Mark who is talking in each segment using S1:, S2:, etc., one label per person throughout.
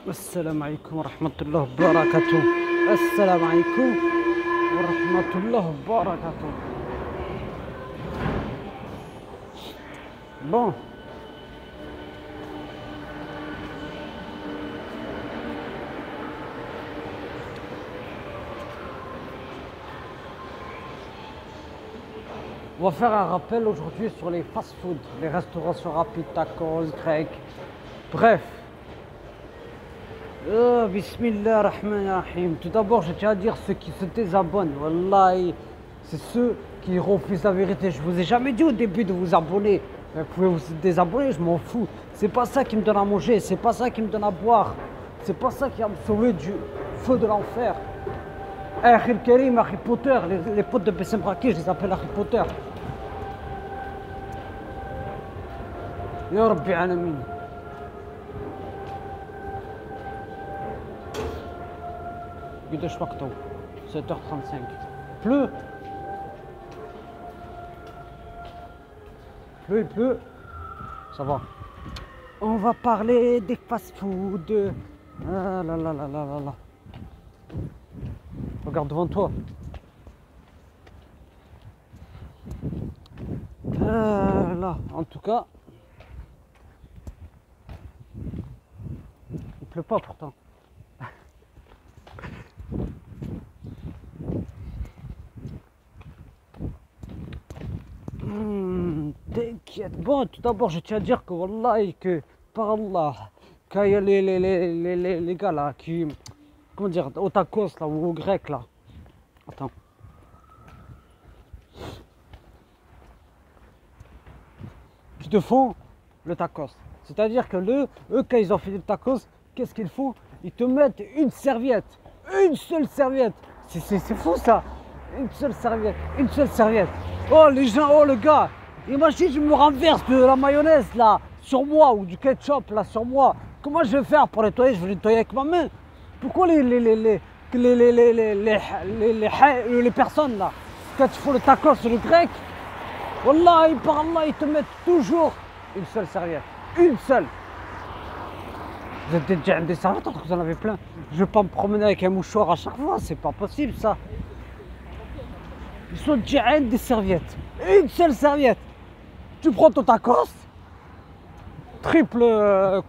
S1: السلام عليكم ورحمة الله وبركاته. السلام عليكم ورحمة الله وبركاته. Bon, on va faire un rappel aujourd'hui sur les fast-food, les restaurations rapides, tacos, grecs, bref. Bismillah ar-Rahman ar-Rahim. Tout d'abord, je tiens à dire ceux qui se désabonnent, Wallahi, c'est ceux qui refusent la vérité. Je vous ai jamais dit au début de vous abonner. Vous pouvez vous désabonner, je m'en fous. C'est pas ça qui me donne à manger, c'est pas ça qui me donne à boire. C'est pas ça qui va me sauver du feu de l'enfer. Harry Karim, Harry Potter, les potes de Bessem Braki, je les appelle Harry Potter. Ya Rabbi Alamin. قداش وقته 7h35. Pleut. Il pleut. Ça va. On va parler des fast-food. Ah là là là là là là. Regarde devant toi. Ah là, en tout cas. Il pleut pas pourtant. T'inquiète. Bon, tout d'abord, je tiens à dire que Wallahi, que par Allah, quand il y a les gars là qui, comment dire, au tacos là ou au grec là. Attends. Qui te font le tacos. C'est-à-dire que eux, quand ils ont fait le tacos, qu'est-ce qu'ils font? Ils te mettent une serviette. Une seule serviette. C'est fou ça. Une seule serviette. Une seule serviette. Oh les gens, oh le gars. Imagine, je me renverse de la mayonnaise là sur moi ou du ketchup là sur moi. Comment je vais faire pour nettoyer? Je vais nettoyer avec ma main. Pourquoi les personnes là, quand ils font le tacos sur le grec, Wallah, par Allah, ils te mettent toujours une seule serviette. Une seule. Vous êtes déjà des serviettes alors que vous en avez plein. Je vais pas me promener avec un mouchoir à chaque fois, c'est pas possible ça. Ils sont déjà des serviettes. Une seule serviette. Tu prends ton tacos, triple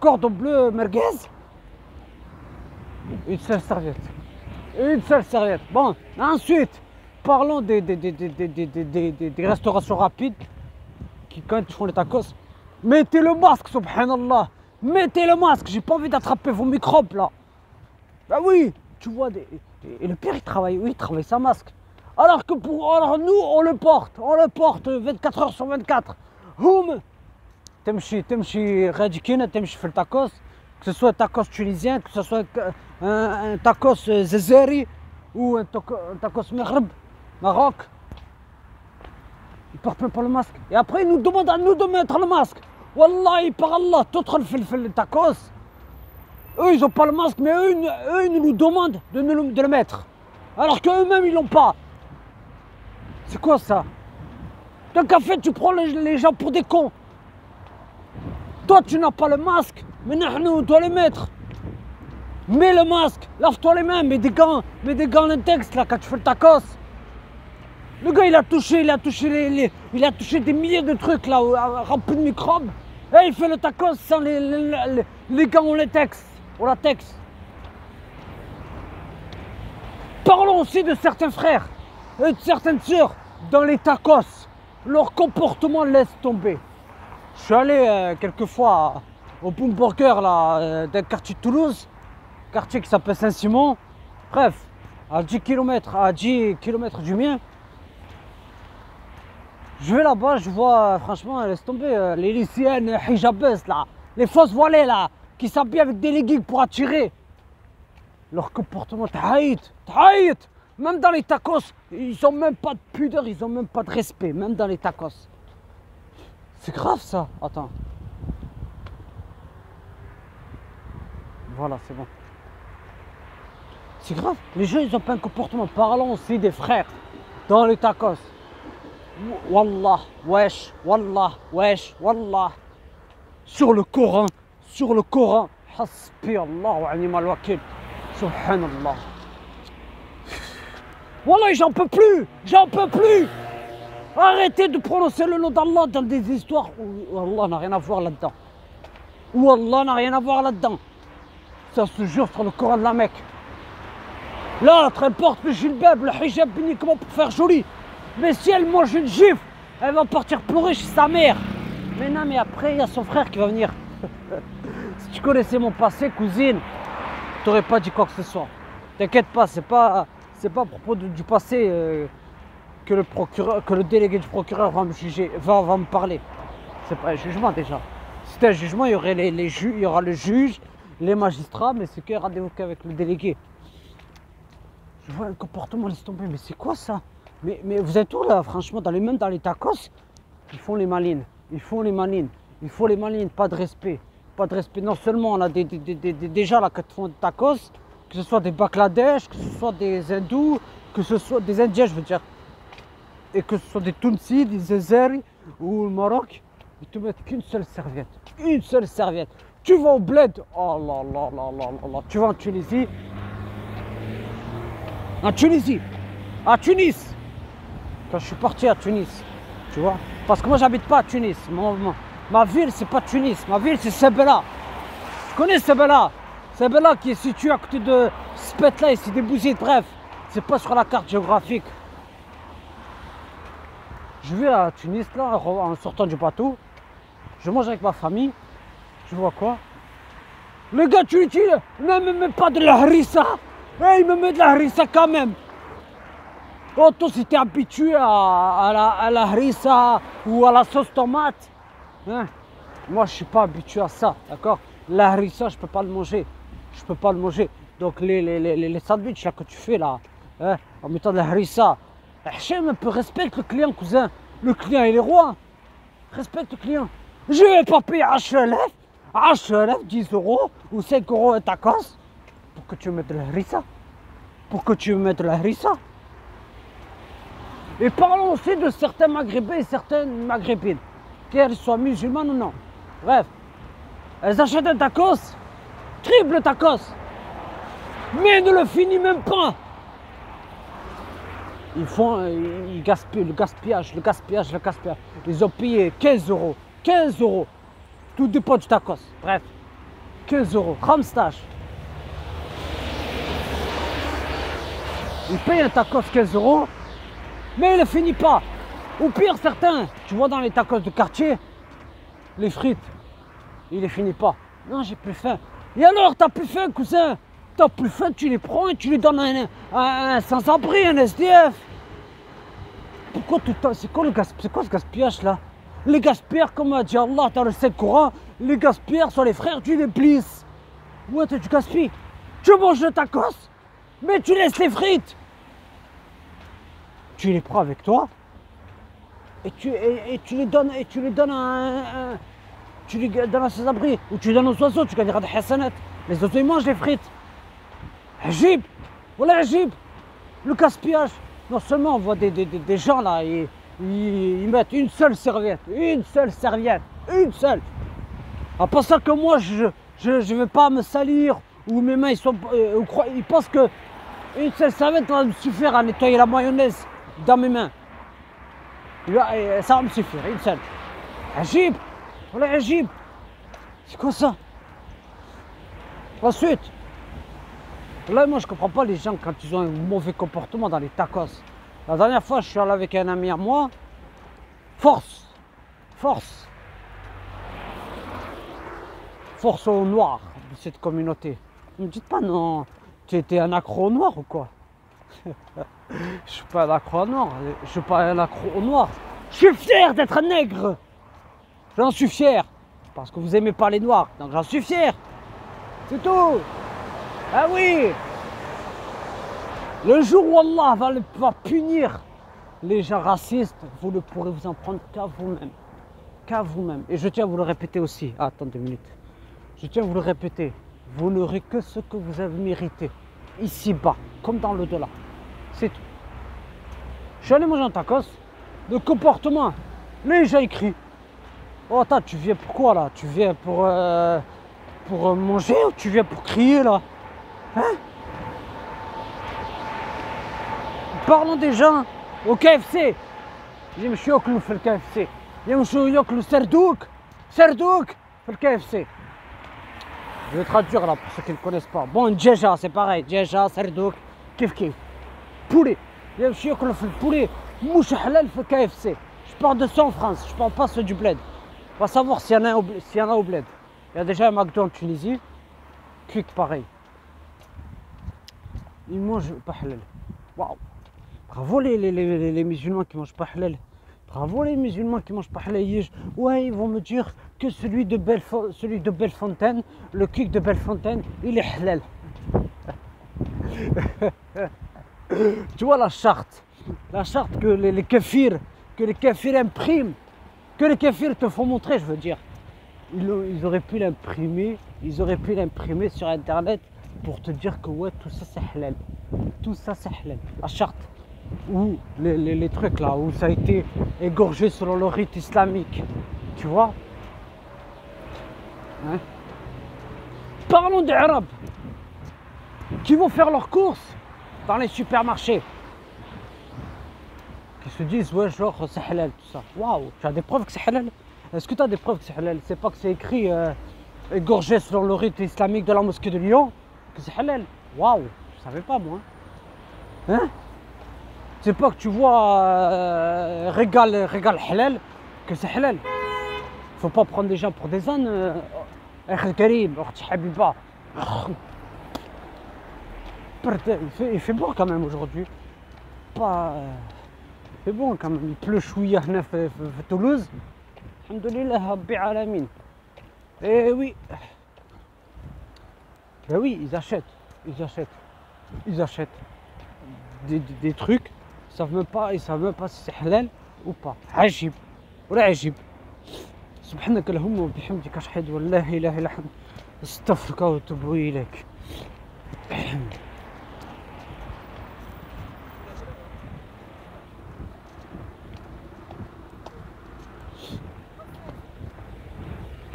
S1: cordon bleu merguez, une seule serviette. Une seule serviette. Bon, ensuite, parlons des restaurations rapides qui, quand ils font les tacos, mettez le masque, subhanallah. Mettez le masque, j'ai pas envie d'attraper vos microbes là. Bah oui, tu vois, et le pire il travaille sans masque. Alors que alors nous, on le porte 24 heures sur 24. Houm, تمشي غادي كاينه تمشي في التاكوس, que ce soit un tacos tunisien, que ce soit un tacos zazari ou un tacos maghreb, Maroc. Ils portent même pas le masque. Et après ils nous demandent à nous de mettre le masque. Wallahi par Allah, تدخل في le tacos. Eux ils ont pas le masque, mais eux ils nous demandent de le mettre. Alors qu'eux-mêmes ils l'ont pas. C'est quoi ça? Donc en fait tu prends les gens pour des cons. Toi tu n'as pas le masque, mais nous on doit le mettre. Mets le masque, lave-toi les mains, mets des gants latex là quand tu fais le tacos. Le gars il a touché des milliers de trucs là remplis de microbes. Et il fait le tacos sans les gants en latex. Parlons aussi de certains frères et de certaines sœurs dans les tacos. Leur comportement laisse tomber. Je suis allé quelques fois au Boom Burger là, d'un quartier de Toulouse, quartier qui s'appelle Saint-Simon. Bref, à 10 km du mien. Je vais là-bas, je vois, franchement, laisse tomber, les lycéennes hijabeuses là, les fausses voilées là, qui s'habillent avec des leggings pour attirer. Leur comportement, t'haït. Même dans les tacos, ils ont même pas de pudeur, ils ont même pas de respect, même dans les tacos. C'est grave ça, attends. Voilà, c'est bon. C'est grave, les gens ils ont pas un comportement. Parlons aussi des frères dans les tacos. Wallah, wesh. Sur le Coran, Hasbi Allah wa ni'mal wakil. Subhanallah. Wallah, j'en peux plus. J'en peux plus. Arrêtez de prononcer le nom d'Allah dans des histoires où Allah n'a rien à voir là-dedans. Où Allah n'a rien à voir là-dedans. Ça se jure sur le Coran de la Mecque. L'autre, elle porte le jilbab, le hijab uniquement pour faire joli. Mais si elle mange une gifle, elle va partir pleurer chez sa mère. Mais non, mais après, il y a son frère qui va venir. Si tu connaissais mon passé, cousine, tu n'aurais pas dit quoi que ce soit. T'inquiète pas, c'est pas à propos du passé que le délégué du procureur va me juger, va me parler. C'est pas un jugement déjà. Si c'était un jugement, il y aurait il y aura le juge, les magistrats, mais c'est qu'il y aura des avocats avec le délégué. Je vois un comportement, laisse tomber, mais c'est quoi ça? Mais vous êtes où là, franchement, même dans les tacos, ils font les malines, pas de respect. Pas de respect, non seulement on a des gens là qui font des tacos, que ce soit des Bangladesh, que ce soit des hindous, que ce soit des indiens je veux dire, et que ce soit des Tunisiens, des Azéris ou le Maroc, ils te mettent qu'une seule serviette, Tu vas au bled, oh là là là là là, tu vas en Tunisie, à Tunis, quand je suis parti à Tunis, tu vois, parce que moi j'habite pas à Tunis, ma ville c'est pas Tunis, ma ville c'est Sebela. Tu connais Sebela? Sebela qui est situé à côté de Spetla et c'est des Bouzides, bref, c'est pas sur la carte géographique. Je vais à Tunis là, en sortant du bateau, je mange avec ma famille, tu vois quoi? Le gars tu ne me met pas de la harissa, il me met de la harissa quand même. Oh, toi si t'es habitué à la harissa ou à la sauce tomate, hein? Moi je suis pas habitué à ça, d'accord? La harissa je peux pas le manger, donc les sandwichs là que tu fais là, hein, en mettant de la harissa, Hachem un peu respecte le client, cousin. Le client il est roi, respecte le client. Je vais pas payer HLF 10 euros ou 5 euros un tacos pour que tu me mettes de la harissa, Et parlons aussi de certains maghrébins et certaines maghrébines, qu'elles soient musulmanes ou non. Bref, elles achètent un tacos, triple tacos, mais ne le finissent même pas. Ils gaspillent, le gaspillage. Ils ont payé 15 euros, tout dépend du tacos. Bref, 15 euros, Ramstage. Ils payent un tacos 15 euros, mais il ne finit pas. Ou pire, certains, tu vois dans les tacos de quartier, les frites, il les finit pas. Non, j'ai plus faim. Et alors, t'as plus faim, cousin? T'as plus faim, tu les prends et tu les donnes à un sans-abri, un SDF. Pourquoi tout le temps? C'est quoi ce gaspillage là? Les gaspilleurs, comme a dit Allah dans le Saint-Coran, les gaspilleurs sont les frères du Iblis. Ouais, tu gaspilles. Tu manges le tacos, mais tu laisses les frites. Tu les prends avec toi et tu les donnes à ses abris, ou tu les donnes aux oiseaux, tu gagneras des hasanat. Les oiseaux ils mangent les frites. Ajib, voilà Ajib, le gaspillage. Non seulement on voit des gens là, ils mettent une seule serviette. En pensant que moi je vais pas me salir, ou mes mains ils pensent que une seule serviette va me suffire à nettoyer la mayonnaise dans mes mains. Ça va me suffire, une seule. Ajib, voilà Ajib. C'est quoi ça? Ensuite, là moi je comprends pas les gens quand ils ont un mauvais comportement dans les tacos. La dernière fois je suis allé avec un ami à moi. Force au noir de cette communauté. Ne me dites pas non, tu étais un accro au noir ou quoi? Je suis pas un accro au noir, Je suis fier d'être un nègre. J'en suis fier. Parce que vous aimez pas les noirs, donc j'en suis fier. C'est tout. Ah oui. Le jour où Allah va punir les gens racistes, vous ne pourrez vous en prendre qu'à vous-même. Et je tiens à vous le répéter aussi. Ah, attends 2 minutes. Je tiens à vous le répéter. Vous n'aurez que ce que vous avez mérité. Ici-bas, comme dans l'au-delà. C'est tout. Je suis allé manger un tacos. Le comportement. Les gens écrits. Oh, attends, tu viens pour quoi là? Tu viens pour pour manger ou tu viens pour crier là? Hein? Parlons déjà au KFC. يمشوا ياكلوا في الكافسي يمشوا ياكلوا سردوك في الكافسي. Je vais traduire là pour ceux qui ne connaissent pas. Bon, djeja c'est pareil, djeja, serdouk, kif kif. Poulet. يمشوا ياكلوا في البولي مش حلال في KFC. Je parle de ça en France, je parle pas ceux du bled. On va savoir s'il y en a au bled. Il y a déjà un McDo en Tunisie, quick pareil. Ils mangent pas halal. Waouh. Bravo les musulmans qui mangent pas halal. Bravo les musulmans qui mangent pas halal. Ouais, ils vont me dire que celui de Bellefontaine, le quick de Bellefontaine, il est halal. Tu vois la charte que les kafirs impriment, que les kafirs te font montrer, je veux dire. Ils auraient pu l'imprimer sur internet pour te dire que ouais, tout ça c'est halal. Tout ça c'est halal. La charte. Ou les trucs là, où ça a été égorgé selon le rite islamique. Tu vois, hein? Parlons des Arabes qui vont faire leurs courses dans les supermarchés. Qui se disent, ouais, genre, c'est halal, tout ça. Waouh, tu as des preuves que c'est halal? Est-ce que tu as des preuves que c'est halal? C'est pas que c'est écrit égorgé selon le rite islamique de la mosquée de Lyon, que c'est halal. Waouh, je savais pas moi. Hein? C'est pas que tu vois régal halal, que c'est halal. Faut pas prendre des gens pour des ânes. Karim, Habiba. Il fait bon quand même aujourd'hui. Pas. Il fait bon quand même. Il pleut chouïa à Toulouse. Alhamdoulilah, Rabbi Alamin. Eh oui. Ben oui, ils achètent des trucs. Ils savent même pas si c'est halal ou pas. Ajib. ولا عجيب. سبحانك اللهم وبحمدك أشهد أن لا إله إلا أنت أستغفرك وأتوب إليك.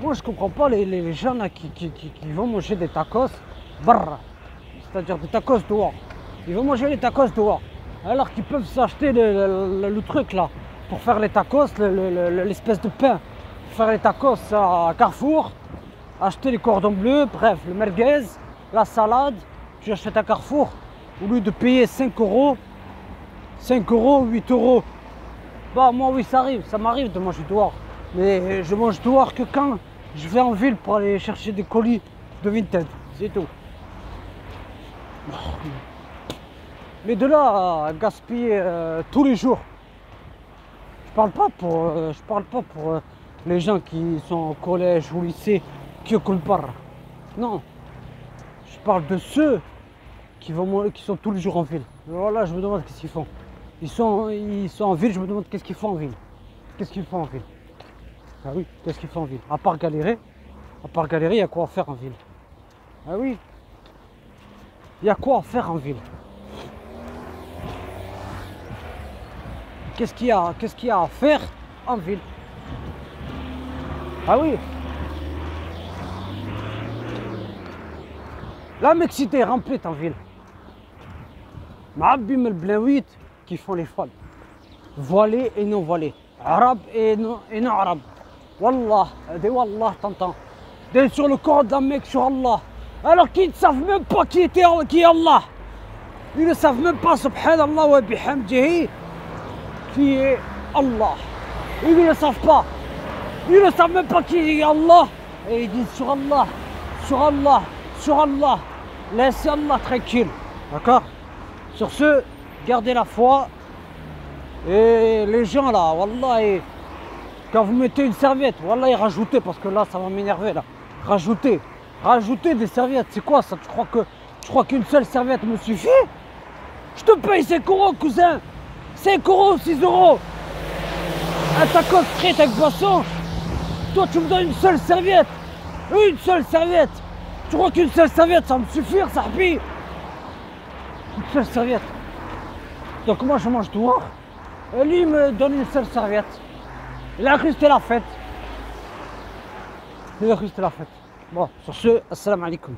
S1: Moi je comprends pas les gens là qui vont manger des tacos barra, c'est-à-dire des tacos dehors. Ils vont manger les tacos dehors, alors qu'ils peuvent s'acheter le truc là pour faire les tacos, l'espèce de pain. Pour faire les tacos à Carrefour, acheter les cordons bleus, bref, le merguez, la salade, tu achètes à Carrefour, au lieu de payer 5 euros, 8 euros. Bah moi oui ça m'arrive de manger dehors, mais je mange dehors que quand je vais en ville pour aller chercher des colis de Vinted, c'est tout. Mais de là à gaspiller tous les jours, je parle pas pour les gens qui sont au collège ou au lycée qui occupent pas. Non, je parle de ceux qui sont tous les jours en ville. Voilà, je me demande qu'est-ce qu'ils font. Ils sont en ville, je me demande qu'est-ce qu'ils font en ville. Ah oui, qu'est-ce qu'ils font en ville? À part galérer, il y a quoi faire en ville. Ah oui, il y a quoi faire en ville. Qu'est-ce qu'il y a à faire en ville? Ah oui. La mixité est remplie en ville. Ma'abbim el-Blanouit qui font les folles. Voilés et non voilés. Arabes et non arabes. Wallah, wallah, t'entends. Des sur le corps d'un mec sur Allah. Alors qu'ils ne savent même pas qui est Allah. Ils ne savent même pas, subhanallah wa bihamdihi, qui est Allah. Ils ne le savent pas. Ils ne savent même pas qui est Allah. Et ils disent sur Allah. Laissez Allah tranquille. D'accord? Sur ce, gardez la foi. Et les gens là, wallah, quand vous mettez une serviette, wallah, rajoutez, parce que là ça va m'énerver là. Rajoutez des serviettes. C'est quoi ça? Tu crois qu'une seule serviette me suffit? Je te paye 5 euros, cousin. 5 euros, 6 euros. Un tacos frites avec boisson. Toi tu me donnes une seule serviette. Une seule serviette. Tu crois qu'une seule serviette ça va me suffire, sahbi? Une seule serviette. Donc moi je mange dehors. Et lui il me donne une seule serviette. Il a cru que c'était la fête. Bon, sur ce, assalamu alaikum.